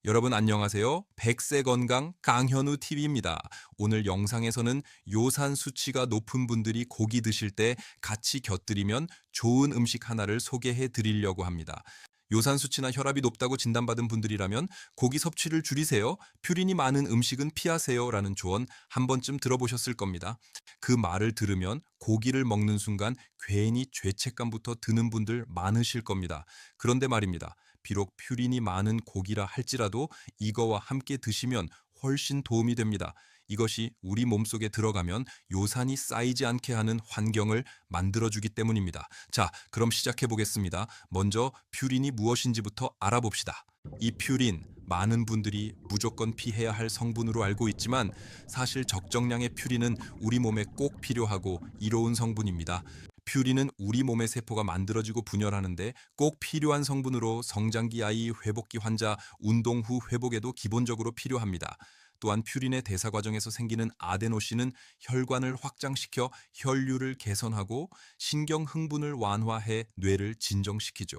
여러분 안녕하세요. 백세 건강 강현우 TV입니다. 오늘 영상에서는 요산 수치가 높은 분들이 고기 드실 때 같이 곁들이면 좋은 음식 하나를 소개해 드리려고 합니다. 요산 수치나 혈압이 높다고 진단받은 분들이라면 고기 섭취를 줄이세요. 퓨린이 많은 음식은 피하세요. 라는 조언 한 번쯤 들어보셨을 겁니다. 그 말을 들으면 고기를 먹는 순간 괜히 죄책감부터 드는 분들 많으실 겁니다. 그런데 말입니다. 비록 퓨린이 많은 고기라 할지라도 이거와 함께 드시면 훨씬 도움이 됩니다. 이것이 우리 몸속에 들어가면 요산이 쌓이지 않게 하는 환경을 만들어주기 때문입니다. 자, 그럼 시작해 보겠습니다. 먼저 퓨린이 무엇인지부터 알아봅시다. 이 퓨린, 많은 분들이 무조건 피해야 할 성분으로 알고 있지만 사실 적정량의 퓨린은 우리 몸에 꼭 필요하고 이로운 성분입니다. 퓨린은 우리 몸의 세포가 만들어지고 분열하는데 꼭 필요한 성분으로 성장기 아이, 회복기 환자, 운동 후 회복에도 기본적으로 필요합니다. 또한 퓨린의 대사 과정에서 생기는 아데노신은 혈관을 확장시켜 혈류를 개선하고 신경 흥분을 완화해 뇌를 진정시키죠.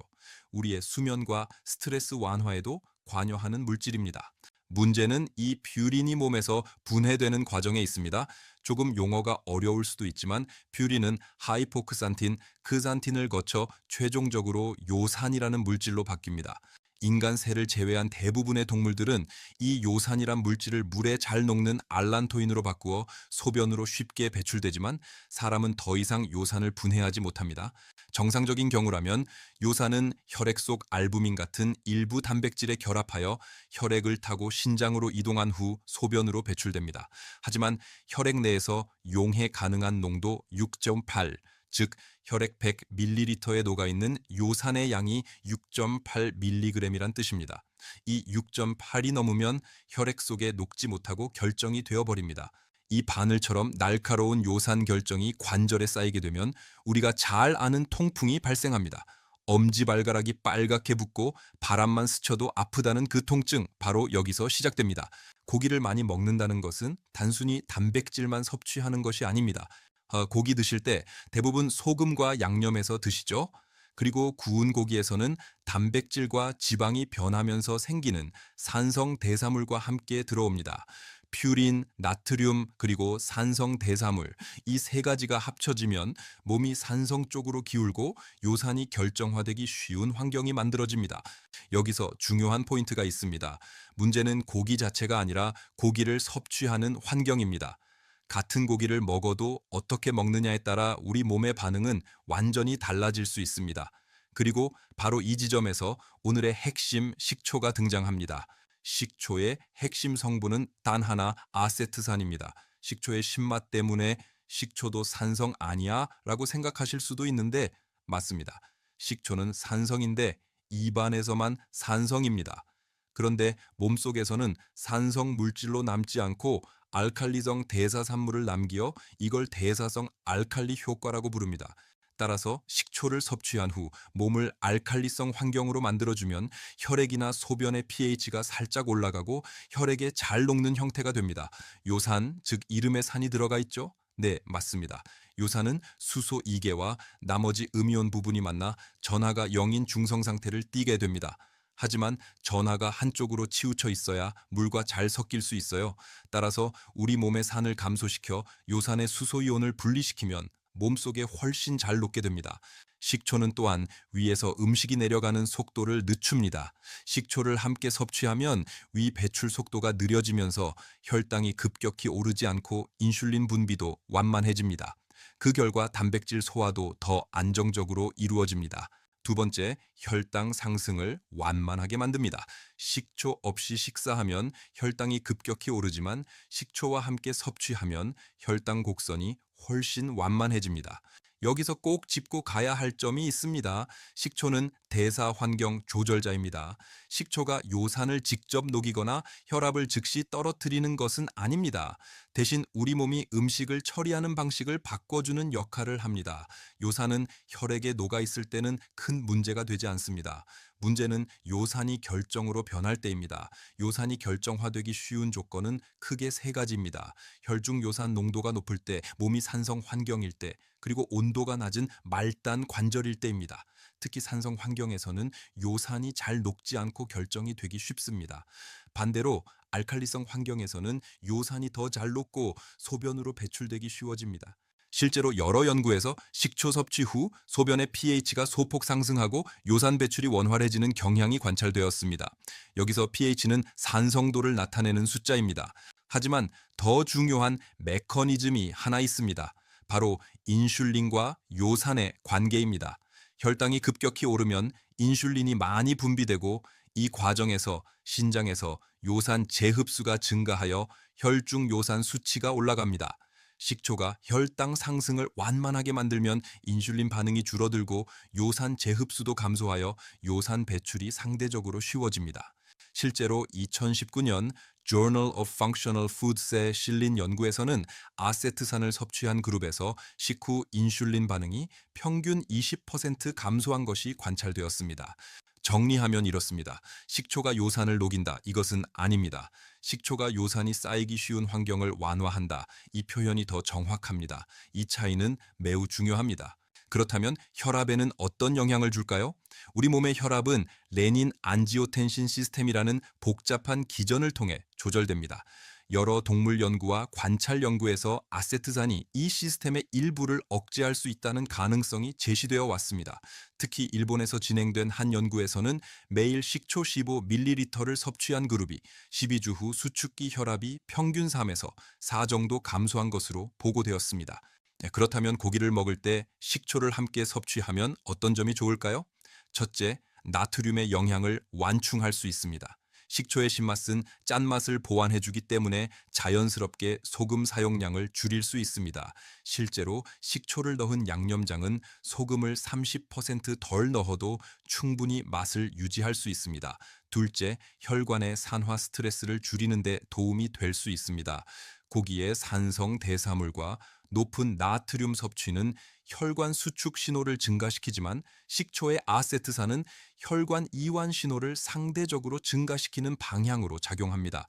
우리의 수면과 스트레스 완화에도 관여하는 물질입니다. 문제는 이 퓨린이 몸에서 분해되는 과정에 있습니다. 조금 용어가 어려울 수도 있지만 퓨린은 하이포크산틴, 크산틴을 거쳐 최종적으로 요산이라는 물질로 바뀝니다. 인간 새를 제외한 대부분의 동물들은 이 요산이란 물질을 물에 잘 녹는 알란토인으로 바꾸어 소변으로 쉽게 배출되지만 사람은 더 이상 요산을 분해하지 못합니다. 정상적인 경우라면 요산은 혈액 속 알부민 같은 일부 단백질에 결합하여 혈액을 타고 신장으로 이동한 후 소변으로 배출됩니다. 하지만 혈액 내에서 용해 가능한 농도 6.8, 즉 혈액 100ml에 녹아있는 요산의 양이 6.8mg이란 뜻입니다. 이 6.8이 넘으면 혈액 속에 녹지 못하고 결정이 되어버립니다. 이 바늘처럼 날카로운 요산 결정이 관절에 쌓이게 되면 우리가 잘 아는 통풍이 발생합니다. 엄지발가락이 빨갛게 붓고 바람만 스쳐도 아프다는 그 통증, 바로 여기서 시작됩니다. 고기를 많이 먹는다는 것은 단순히 단백질만 섭취하는 것이 아닙니다. 고기 드실 때 대부분 소금과 양념해서 드시죠. 그리고 구운 고기에서는 단백질과 지방이 변하면서 생기는 산성 대사물과 함께 들어옵니다. 퓨린, 나트륨, 그리고 산성 대사물, 이 세 가지가 합쳐지면 몸이 산성 쪽으로 기울고 요산이 결정화되기 쉬운 환경이 만들어집니다. 여기서 중요한 포인트가 있습니다. 문제는 고기 자체가 아니라 고기를 섭취하는 환경입니다. 같은 고기를 먹어도 어떻게 먹느냐에 따라 우리 몸의 반응은 완전히 달라질 수 있습니다. 그리고 바로 이 지점에서 오늘의 핵심 식초가 등장합니다. 식초의 핵심 성분은 단 하나, 아세트산입니다. 식초의 신맛 때문에 식초도 산성 아니야? 라고 생각하실 수도 있는데 맞습니다. 식초는 산성인데 입안에서만 산성입니다. 그런데 몸속에서는 산성 물질로 남지 않고 알칼리성 대사산물을 남기어 이걸 대사성 알칼리 효과라고 부릅니다. 따라서 식초를 섭취한 후 몸을 알칼리성 환경으로 만들어주면 혈액이나 소변의 pH가 살짝 올라가고 혈액에 잘 녹는 형태가 됩니다. 요산, 즉 이름에 산이 들어가 있죠? 네, 맞습니다. 요산은 수소 2개와 나머지 음이온 부분이 만나 전하가 0인 중성 상태를 띠게 됩니다. 하지만 전하가 한쪽으로 치우쳐 있어야 물과 잘 섞일 수 있어요. 따라서 우리 몸의 산을 감소시켜 요산의 수소이온을 분리시키면 몸속에 훨씬 잘 녹게 됩니다. 식초는 또한 위에서 음식이 내려가는 속도를 늦춥니다. 식초를 함께 섭취하면 위 배출 속도가 느려지면서 혈당이 급격히 오르지 않고 인슐린 분비도 완만해집니다. 그 결과 단백질 소화도 더 안정적으로 이루어집니다. 두 번째, 혈당 상승을 완만하게 만듭니다. 식초 없이 식사하면 혈당이 급격히 오르지만 식초와 함께 섭취하면 혈당 곡선이 훨씬 완만해집니다. 여기서 꼭 짚고 가야 할 점이 있습니다. 식초는 대사 환경 조절자입니다. 식초가 요산을 직접 녹이거나 혈압을 즉시 떨어뜨리는 것은 아닙니다. 대신 우리 몸이 음식을 처리하는 방식을 바꿔주는 역할을 합니다. 요산은 혈액에 녹아 있을 때는 큰 문제가 되지 않습니다. 문제는 요산이 결정으로 변할 때입니다. 요산이 결정화되기 쉬운 조건은 크게 세 가지입니다. 혈중 요산 농도가 높을 때, 몸이 산성 환경일 때, 그리고 온도가 낮은 말단 관절일 때입니다. 특히 산성 환경에서는 요산이 잘 녹지 않고 결정이 되기 쉽습니다. 반대로 알칼리성 환경에서는 요산이 더 잘 녹고 소변으로 배출되기 쉬워집니다. 실제로 여러 연구에서 식초 섭취 후 소변의 pH가 소폭 상승하고 요산 배출이 원활해지는 경향이 관찰되었습니다. 여기서 pH는 산성도를 나타내는 숫자입니다. 하지만 더 중요한 메커니즘이 하나 있습니다. 바로 인슐린과 요산의 관계입니다. 혈당이 급격히 오르면 인슐린이 많이 분비되고 이 과정에서 신장에서 요산 재흡수가 증가하여 혈중 요산 수치가 올라갑니다. 식초가 혈당 상승을 완만하게 만들면 인슐린 반응이 줄어들고 요산 재흡수도 감소하여 요산 배출이 상대적으로 쉬워집니다. 실제로 2019년 Journal of Functional Foods의 실린 연구에서는 아세트산을 섭취한 그룹에서 식후 인슐린 반응이 평균 20% 감소한 것이 관찰되었습니다. 정리하면 이렇습니다. 식초가 요산을 녹인다. 이것은 아닙니다. 식초가 요산이 쌓이기 쉬운 환경을 완화한다. 이 표현이 더 정확합니다. 이 차이는 매우 중요합니다. 그렇다면 혈압에는 어떤 영향을 줄까요? 우리 몸의 혈압은 레닌 안지오텐신 시스템이라는 복잡한 기전을 통해 조절됩니다. 여러 동물 연구와 관찰 연구에서 아세트산이 이 시스템의 일부를 억제할 수 있다는 가능성이 제시되어 왔습니다. 특히 일본에서 진행된 한 연구에서는 매일 식초 15ml를 섭취한 그룹이 12주 후 수축기 혈압이 평균 3에서 4 정도 감소한 것으로 보고되었습니다. 그렇다면 고기를 먹을 때 식초를 함께 섭취하면 어떤 점이 좋을까요? 첫째, 나트륨의 영향을 완충할 수 있습니다. 식초의 신맛은 짠맛을 보완해주기 때문에 자연스럽게 소금 사용량을 줄일 수 있습니다. 실제로 식초를 넣은 양념장은 소금을 30%덜 넣어도 충분히 맛을 유지할 수 있습니다. 둘째, 혈관의 산화 스트레스를 줄이는 데 도움이 될 수 있습니다. 고기의 산성 대사물과 높은 나트륨 섭취는 혈관 수축 신호를 증가시키지만 식초의 아세트산은 혈관 이완 신호를 상대적으로 증가시키는 방향으로 작용합니다.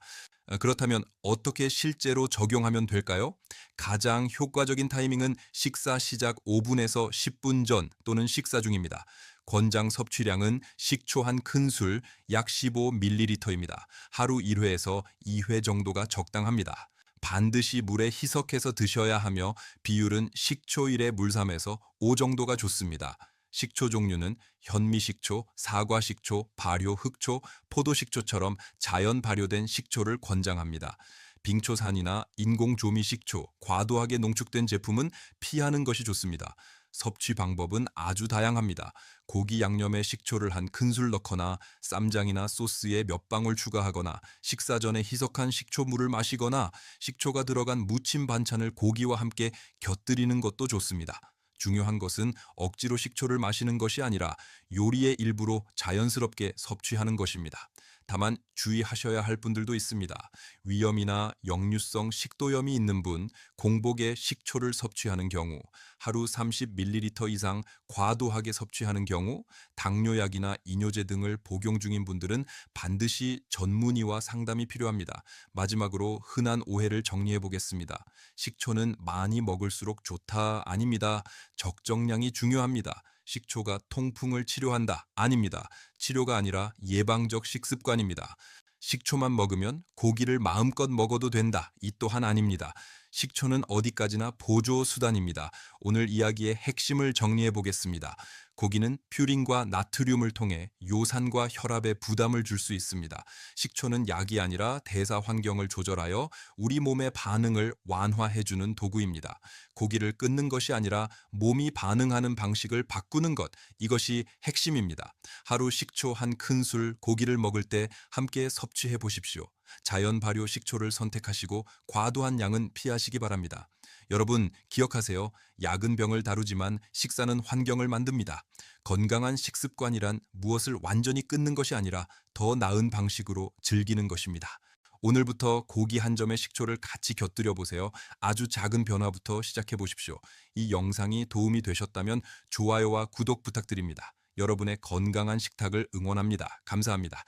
그렇다면 어떻게 실제로 적용하면 될까요? 가장 효과적인 타이밍은 식사 시작 5분에서 10분 전 또는 식사 중입니다. 권장 섭취량은 식초 한 큰술 약 15ml입니다. 하루 1회에서 2회 정도가 적당합니다. 반드시 물에 희석해서 드셔야 하며 비율은 식초 1에 물 3에서 5 정도가 좋습니다. 식초 종류는 현미식초, 사과식초, 발효 흑초, 포도식초처럼 자연 발효된 식초를 권장합니다. 빙초산이나 인공조미식초, 과도하게 농축된 제품은 피하는 것이 좋습니다. 섭취 방법은 아주 다양합니다. 고기 양념에 식초를 한 큰술 넣거나 쌈장이나 소스에 몇 방울 추가하거나 식사 전에 희석한 식초물을 마시거나 식초가 들어간 무침 반찬을 고기와 함께 곁들이는 것도 좋습니다. 중요한 것은 억지로 식초를 마시는 것이 아니라 요리의 일부로 자연스럽게 섭취하는 것입니다. 다만 주의하셔야 할 분들도 있습니다. 위염이나 역류성 식도염이 있는 분, 공복에 식초를 섭취하는 경우, 하루 30ml 이상 과도하게 섭취하는 경우, 당뇨약이나 이뇨제 등을 복용 중인 분들은 반드시 전문의와 상담이 필요합니다. 마지막으로 흔한 오해를 정리해 보겠습니다. 식초는 많이 먹을수록 좋다 아닙니다. 적정량이 중요합니다. 식초가 통풍을 치료한다 아닙니다. 치료가 아니라 예방적 식습관입니다. 식초만 먹으면 고기를 마음껏 먹어도 된다. 이 또한 아닙니다. 식초는 어디까지나 보조 수단입니다. 오늘 이야기의 핵심을 정리해 보겠습니다. 고기는 퓨린과 나트륨을 통해 요산과 혈압에 부담을 줄 수 있습니다. 식초는 약이 아니라 대사 환경을 조절하여 우리 몸의 반응을 완화해주는 도구입니다. 고기를 끊는 것이 아니라 몸이 반응하는 방식을 바꾸는 것, 이것이 핵심입니다. 하루 식초 한 큰술 고기를 먹을 때 함께 섭취해 보십시오. 자연 발효 식초를 선택하시고 과도한 양은 피하시기 바랍니다. 여러분 기억하세요. 약은 병을 다루지만 식사는 환경을 만듭니다. 건강한 식습관이란 무엇을 완전히 끊는 것이 아니라 더 나은 방식으로 즐기는 것입니다. 오늘부터 고기 한 점의 식초를 같이 곁들여 보세요. 아주 작은 변화부터 시작해 보십시오. 이 영상이 도움이 되셨다면 좋아요와 구독 부탁드립니다. 여러분의 건강한 식탁을 응원합니다. 감사합니다.